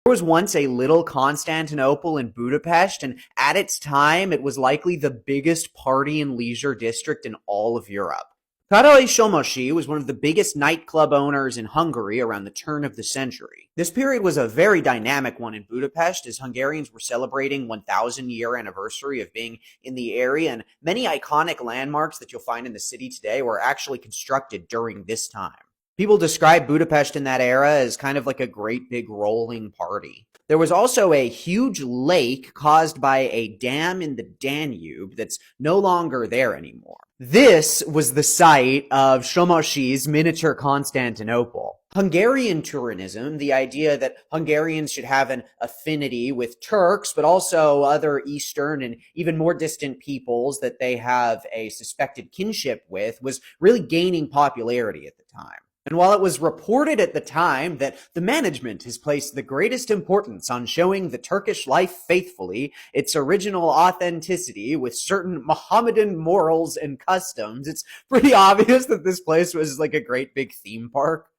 There was once a little Constantinople in Budapest, and at its time, it was likely the biggest party and leisure district in all of Europe. Károly Somosi was one of the biggest nightclub owners in Hungary around the turn of the century. This period was a very dynamic one in Budapest, as Hungarians were celebrating 1,000-year anniversary of being in the area, and many iconic landmarks that you'll find in the city today were actually constructed during this time. People describe Budapest in that era as kind of like a great big rolling party. There was also a huge lake caused by a dam in the Danube that's no longer there anymore. This was the site of Somosi's miniature Constantinople. Hungarian tourism, the idea that Hungarians should have an affinity with Turks, but also other Eastern and even more distant peoples that they have a suspected kinship with, was really gaining popularity at the time. And while it was reported at the time that the management has placed the greatest importance on showing the Turkish life faithfully, its original authenticity with certain Mohammedan morals and customs, it's pretty obvious that this place was like a great big theme park.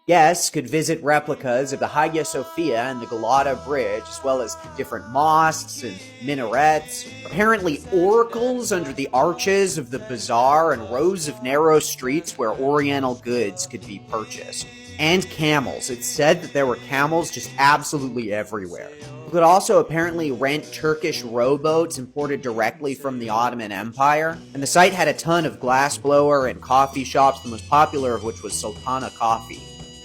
Guests could visit replicas of the Hagia Sophia and the Galata Bridge, as well as different mosques and minarets, apparently oracles under the arches of the bazaar, and rows of narrow streets where oriental goods could be purchased. And camels. It's said that there were camels just absolutely everywhere. You could also apparently rent Turkish rowboats imported directly from the Ottoman Empire, and the site had a ton of glassblower and coffee shops, the most popular of which was Sultana Coffee.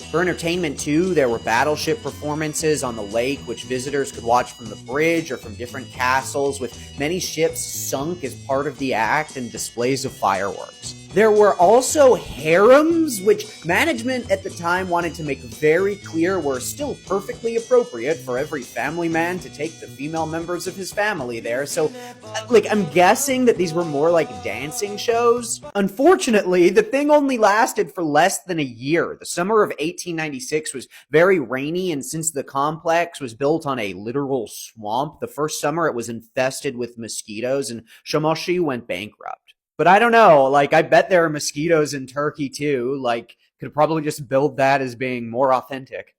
For entertainment, too, there were battleship performances on the lake, which visitors could watch from the bridge or from different castles, with many ships sunk as part of the act and displays of fireworks. There were also harems, which management at the time wanted to make very clear were still perfectly appropriate for every family man to take the female members of his family there. So, I'm guessing that these were more like dancing shows. Unfortunately, the thing only lasted for less than a year. The summer of 1896 was very rainy, and since the complex was built on a literal swamp, the first summer it was infested with mosquitoes, and Somosi went bankrupt. But I don't know, I bet there are mosquitoes in Turkey too, could probably just build that as being more authentic.